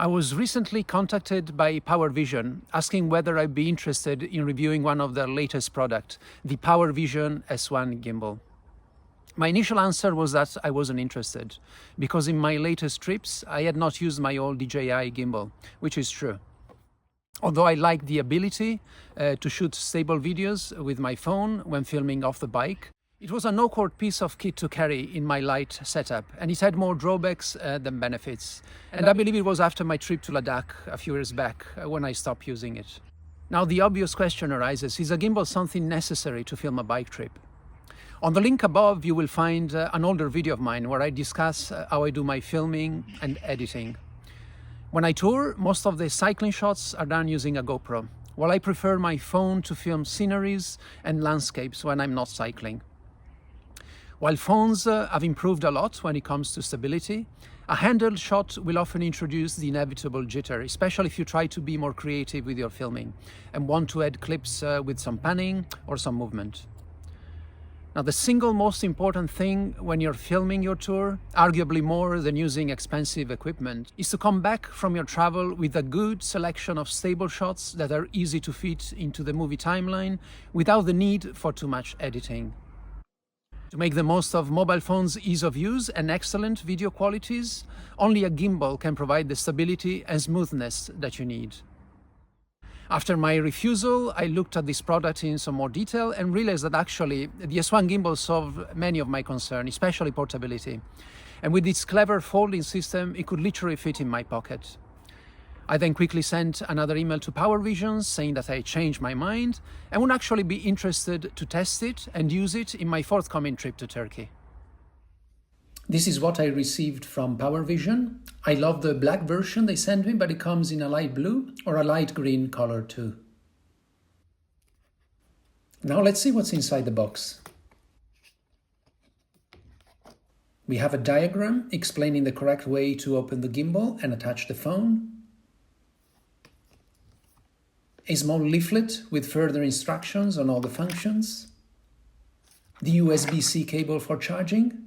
I was recently contacted by Powervision asking whether I'd be interested in reviewing one of their latest product, the Powervision S1 gimbal. My initial answer was that I wasn't interested, because in my latest trips I had not used my old DJI gimbal, which is true. Although I like the ability to shoot stable videos with my phone when filming off the bike, it was an awkward piece of kit to carry in my light setup, and it had more drawbacks than benefits. And I believe it was after my trip to Ladakh a few years back when I stopped using it. Now the obvious question arises, is a gimbal something necessary to film a bike trip? On the link above you will find an older video of mine where I discuss how I do my filming and editing. When I tour, most of the cycling shots are done using a GoPro, while I prefer my phone to film sceneries and landscapes when I'm not cycling. While phones have improved a lot when it comes to stability, a handheld shot will often introduce the inevitable jitter, especially if you try to be more creative with your filming and want to add clips with some panning or some movement. Now, the single most important thing when you're filming your tour, arguably more than using expensive equipment, is to come back from your travel with a good selection of stable shots that are easy to fit into the movie timeline without the need for too much editing. To make the most of mobile phones' ease of use and excellent video qualities, only a gimbal can provide the stability and smoothness that you need. After my refusal, I looked at this product in some more detail and realized that actually the S1 gimbal solved many of my concerns, especially portability. And with its clever folding system, it could literally fit in my pocket. I then quickly sent another email to Powervision saying that I changed my mind and would actually be interested to test it and use it in my forthcoming trip to Turkey. This is what I received from Powervision. I love the black version they sent me, but it comes in a light blue or a light green color too. Now let's see what's inside the box. We have a diagram explaining the correct way to open the gimbal and attach the phone. A small leaflet with further instructions on all the functions, the USB-C cable for charging,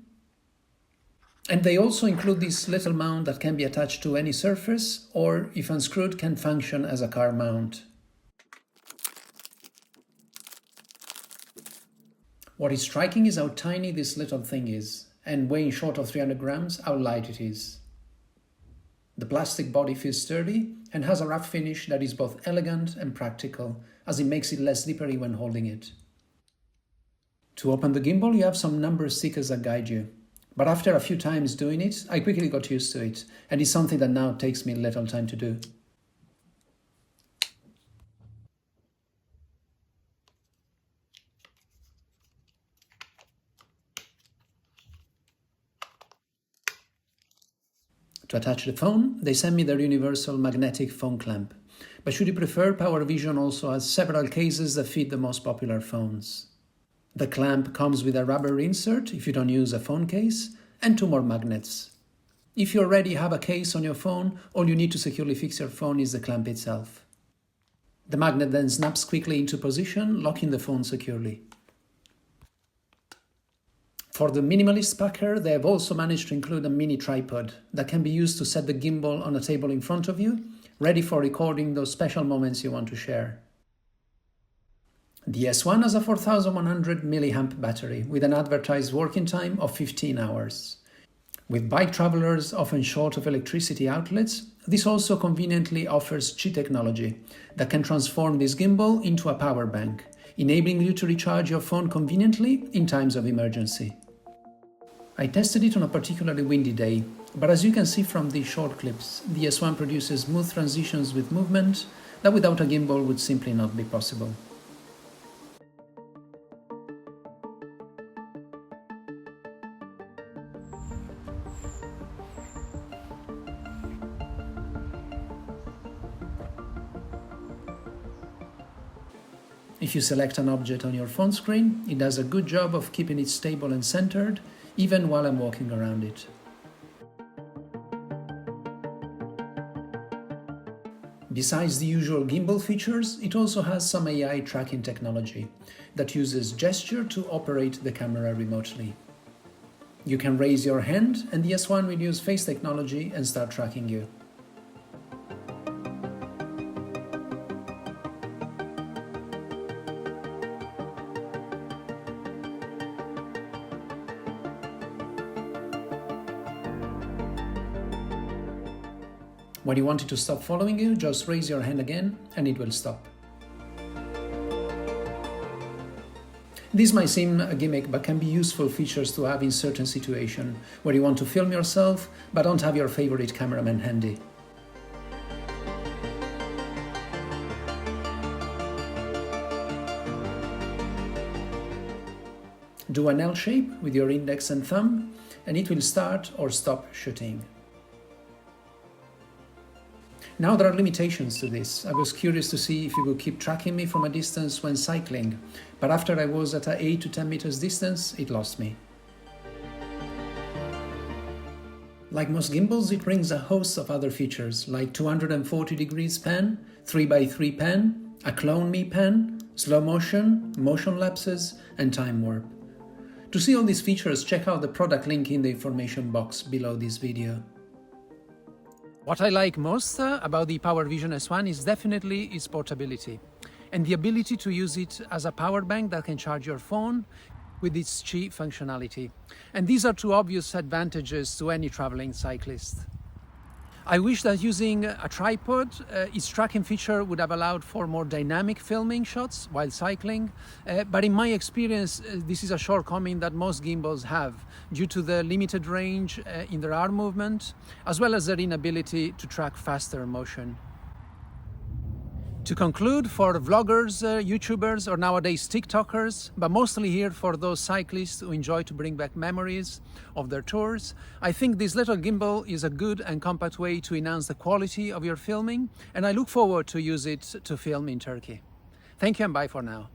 and they also include this little mount that can be attached to any surface or, if unscrewed, can function as a car mount. What is striking is how tiny this little thing is, and weighing short of 300 grams, how light it is. The plastic body feels sturdy and has a rough finish that is both elegant and practical, as it makes it less slippery when holding it. To open the gimbal, you have some number stickers that guide you. But after a few times doing it, I quickly got used to it, and it's something that now takes me little time to do. To attach the phone, they send me their universal magnetic phone clamp. But should you prefer, Powervision also has several cases that fit the most popular phones. The clamp comes with a rubber insert if you don't use a phone case, and 2 more magnets. If you already have a case on your phone, all you need to securely fix your phone is the clamp itself. The magnet then snaps quickly into position, locking the phone securely. For the minimalist packer, they have also managed to include a mini tripod that can be used to set the gimbal on a table in front of you, ready for recording those special moments you want to share. The S1 has a 4100 mAh battery with an advertised working time of 15 hours. With bike travelers often short of electricity outlets, this also conveniently offers Qi technology that can transform this gimbal into a power bank, enabling you to recharge your phone conveniently in times of emergency. I tested it on a particularly windy day, but as you can see from these short clips, the S1 produces smooth transitions with movement that without a gimbal would simply not be possible. If you select an object on your phone screen, it does a good job of keeping it stable and centered, even while I'm walking around it. Besides the usual gimbal features, it also has some AI tracking technology that uses gesture to operate the camera remotely. You can raise your hand and the S1 will use face technology and start tracking you. When you want it to stop following you, just raise your hand again and it will stop. These might seem a gimmick, but can be useful features to have in certain situations where you want to film yourself but don't have your favorite cameraman handy. Do an L shape with your index and thumb, and it will start or stop shooting. Now there are limitations to this. I was curious to see if it would keep tracking me from a distance when cycling, but after I was at a 8 to 10 meters distance, it lost me. Like most gimbals, it brings a host of other features like 240 degrees pan, 3x3 pan, a clone me pan, slow motion, motion lapses, and time warp. To see all these features, check out the product link in the information box below this video. What I like most about the Powervision S1 is definitely its portability and the ability to use it as a power bank that can charge your phone with its Qi functionality. And these are two obvious advantages to any traveling cyclist. I wish that using a tripod, its tracking feature would have allowed for more dynamic filming shots while cycling, but in my experience, this is a shortcoming that most gimbals have due to the limited range in their arm movement, as well as their inability to track faster motion. To conclude, for vloggers, YouTubers, or nowadays TikTokers, but mostly here for those cyclists who enjoy to bring back memories of their tours, I think this little gimbal is a good and compact way to enhance the quality of your filming, and I look forward to use it to film in Turkey. Thank you and bye for now.